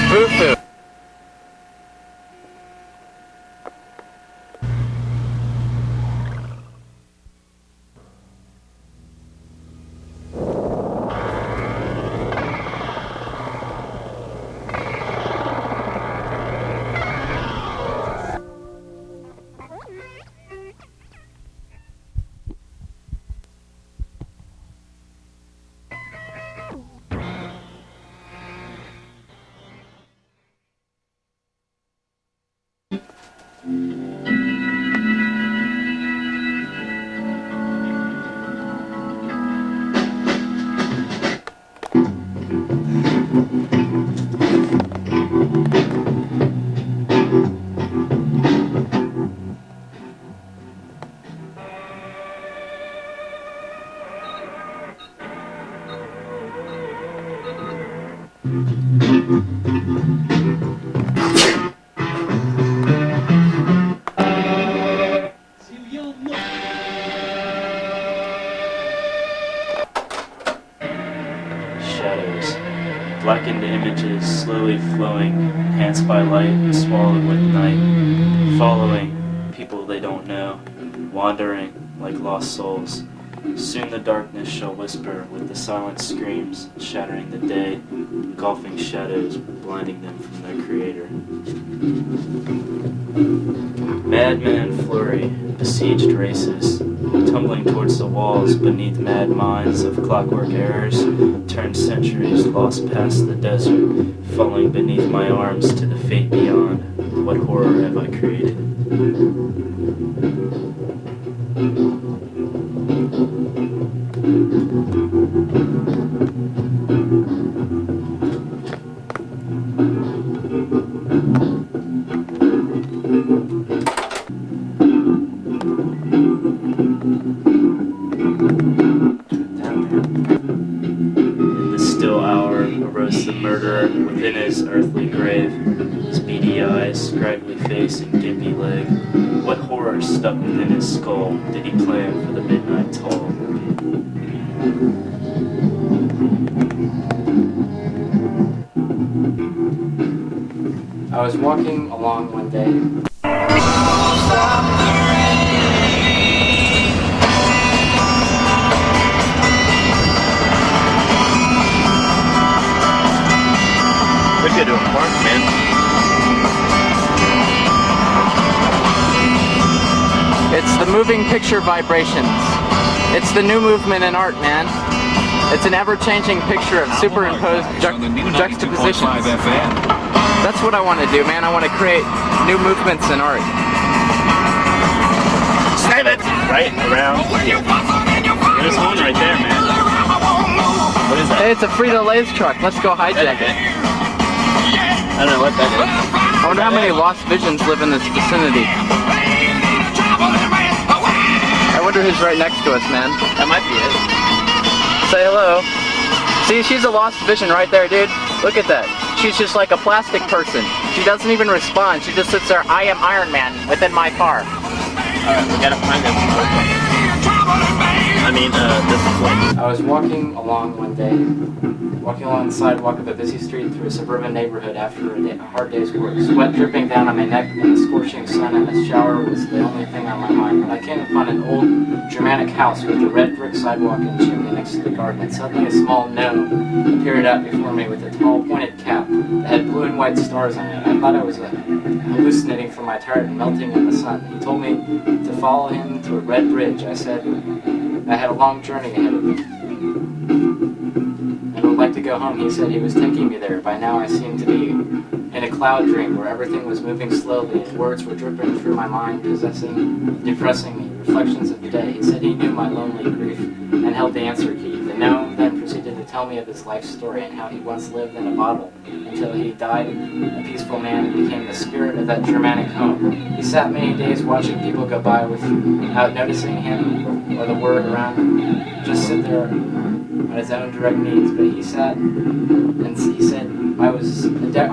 Foo-foo. Shadows, blackened images slowly flowing, enhanced by light, swallowed with night, following people they don't know, wandering like lost souls. Soon the darkness shall whisper with the silent screams, shattering the day, engulfing shadows, blinding them from their creator. Madman flurry, besieged races, tumbling towards the walls beneath mad minds of clockwork errors, turned centuries lost past the desert, falling beneath my arms to the fate beyond. What horror have I created? In the still hour arose the murderer within his earthly grave, his beady eyes, scraggly face, and gimpy leg. What horror stuck within his skull did he plan for the midnight toll? I was walking along one day. What you doing, Mark, man? It's the moving picture vibrations. It's the new movement in art, man. It's an ever-changing picture of superimposed juxtapositions. That's what I want to do, man. I want to create new movements in art. Save it! Right around here. There's one right there, man. What is that? Hey, it's a Frito-Lay's truck. Let's go hijack it. I don't know what that is. I wonder how many lost visions live in this vicinity. I wonder who's right next to us, man. That might be it. Say hello. See, she's a lost vision right there, dude. Look at that. She's just like a plastic person. She doesn't even respond. She just sits there, I am Iron Man, within my car. Alright, we gotta find this. I mean, this is like... I was walking along one day, walking along the sidewalk of a busy street through a suburban neighborhood after a hard day's work. Sweat dripping down on my neck and the scorching sun and a shower was the only thing on my mind. When I came upon an old Germanic house with a red brick sidewalk and chimney next to the garden, and suddenly a small gnome appeared out before me with a tall pointed cap that had blue and white stars on it. I thought I was hallucinating from my tired and melting in the sun. He told me to follow him to a red bridge. I said I had a long journey ahead of me and would like to go home. He said he was taking me there. By now I seemed to be in a cloud dream where everything was moving slowly and words were dripping through my mind, depressing me, reflections of the day. He said he knew my lonely grief and held the answer key. The gnome then proceeded to tell me of his life story and how he once lived in a bottle until he died a peaceful man and became the spirit of that Germanic home. He sat many days watching people go by without noticing him or the word around him, just sit there on his own direct needs. But he sat and he said I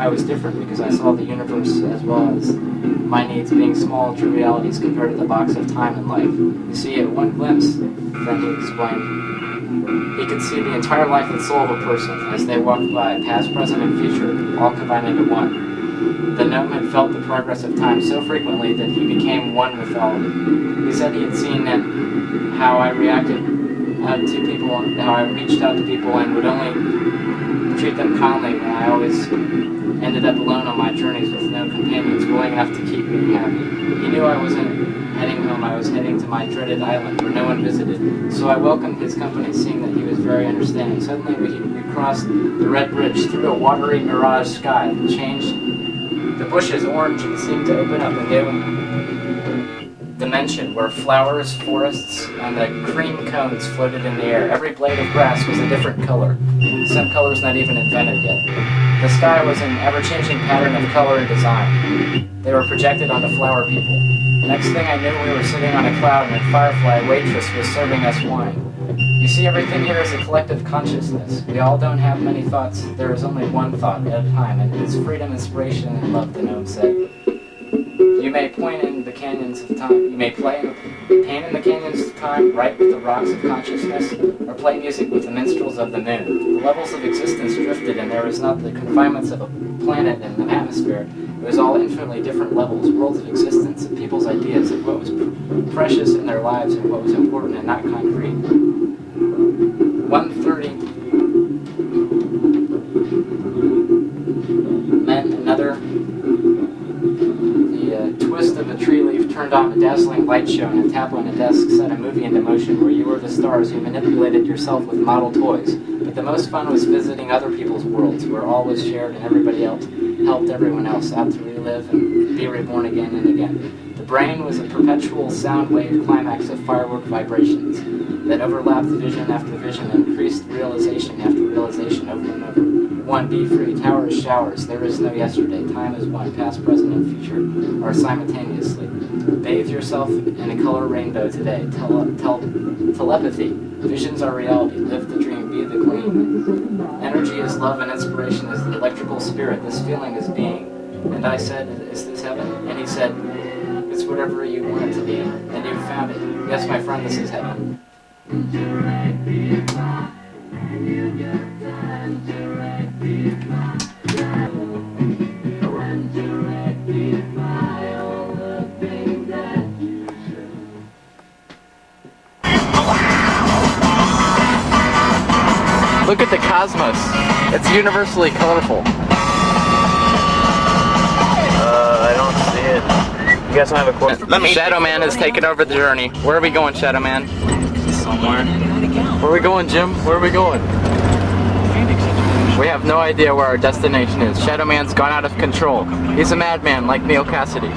was different because I saw the universe as well as my needs being small trivialities compared to the box of time and life. You see, at one glimpse, then he explained, He could see the entire life and soul of a person as they walked by, past, present, and future, all combined into one. The gnome had felt the progress of time so frequently that he became one with all of it. He said he had seen how I reacted to people, how I reached out to people and would only treat them kindly when I always ended up alone on my journeys with no companions willing enough to keep me happy. He knew I wasn't heading home, I was heading to my dreaded island where no one visited, so I welcomed his company, seeing that he was very understanding. Suddenly we crossed the red bridge through a watery mirage sky that changed the bushes orange and seemed to open up a new dimension where flowers, forests, and the cream cones floated in the air. Every blade of grass was a different color, some colors not even invented yet. The sky was an ever-changing pattern of color and design. They were projected onto flower people. Next thing I knew, we were sitting on a cloud and a firefly waitress was serving us wine. You see, everything here is a collective consciousness. We all don't have many thoughts. There is only one thought at a time, and it's freedom, inspiration, and love, the gnome said. You may point in the canyons of time. You may paint in the canyons of time, write with the rocks of consciousness, or play music with the minstrels of the moon. The levels of existence drifted, and there was not the confinements of a planet and an atmosphere. It was all infinitely different levels, worlds of existence, and people's ideas of what was precious in their lives and what was important and not concrete. 1:30. Men, another. The twist of a tree leaf turned on a dazzling light show, and a tap on a desk set a movie into motion where you were the stars who manipulated yourself with model toys. But the most fun was visiting other people's worlds, where all was shared and everybody else helped everyone else out to relive and be reborn again and again. The brain was a perpetual sound wave climax of firework vibrations that overlapped vision after vision and increased realization after realization over and over. One, be free, towers, showers, there is no yesterday, time is one, past, present, and future are simultaneously. Bathe yourself in a color rainbow today. Telepathy, visions are reality, live the dream, be the queen. Energy is love and inspiration is the electrical spirit, this feeling is being. And I said, is this heaven? And he said, it's whatever you want it to be, and you found it. Yes, my friend, this is heaven. Look at the cosmos. It's universally colorful. I don't see it. You guys don't have a question? Shadowman has taken over the journey. Where are we going, Shadowman? Somewhere. Where are we going, Jim? Where are we going? We have no idea where our destination is. Shadowman's gone out of control. He's a madman like Neil Cassidy.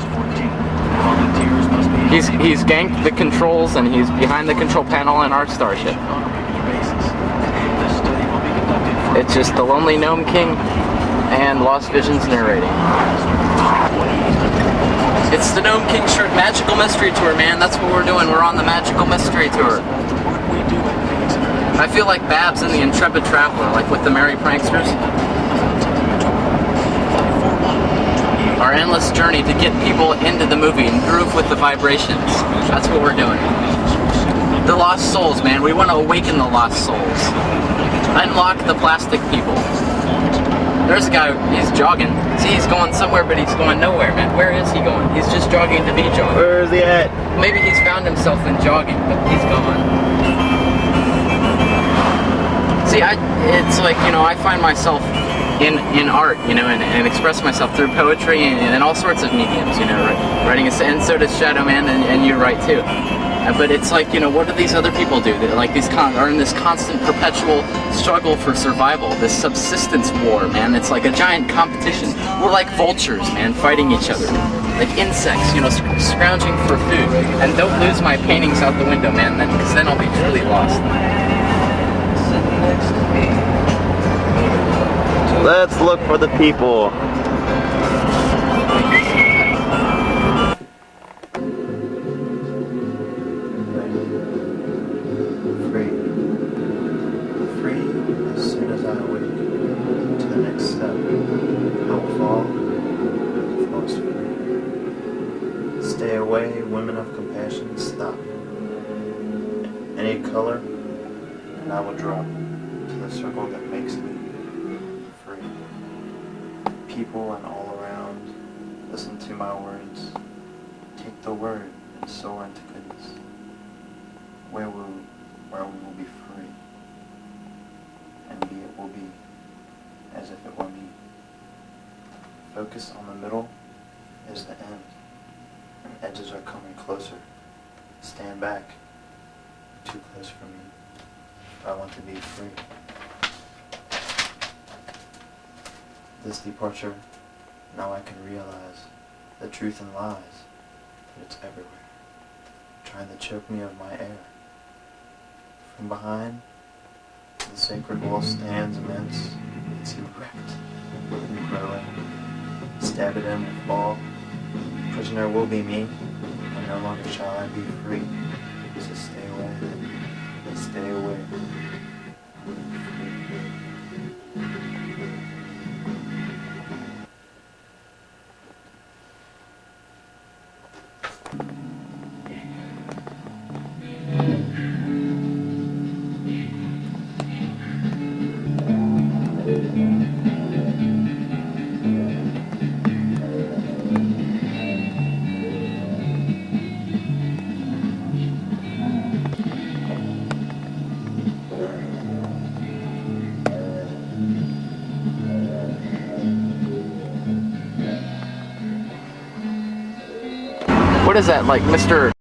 He's ganked the controls and he's behind the control panel in our starship. It's just the lonely Gnome King and Lost Visions narrating. It's the Gnome King shirt magical mystery tour, man. That's what we're doing. We're on the magical mystery tour. I feel like Babs in the Intrepid Traveler, like with the Merry Pranksters. Our endless journey to get people into the movie and groove with the vibrations. That's what we're doing. The lost souls, man. We want to awaken the lost souls. Unlock the plastic people. There's a guy, he's jogging. See, he's going somewhere, but he's going nowhere, man. Where is he going? He's just jogging to be jogging. Where is he at? Maybe he's found himself in jogging, but he's gone. See, it's like, you know, I find myself in art, you know, and express myself through poetry and all sorts of mediums, you know, writing, and so does Shadowman, and you write too. But it's like, you know, what do these other people do? They're like are in this constant, perpetual struggle for survival, this subsistence war, man. It's like a giant competition. We're like vultures, man, fighting each other. Like insects, you know, scrounging for food. And don't lose my paintings out the window, man, because then I'll be truly lost. Let's look for the people. Stay away, women of compassion, stop. Any color, and I will drop to the circle that makes me free. People and all around, listen to my words. Take the word and soar into goodness, where we will be free, and it will be as if it were me. Focus on the middle is the end, and edges are coming closer. Stand back, too close for me, if I want to be free. This departure, now I can realize the truth and lies, that it's everywhere, trying to choke me of my air. From behind, the sacred wall stands immense, it's erect and growing. Stab it in with ball. Prisoner will be me, and no longer shall I be free. So stay away, stay away. What is that, like Mr.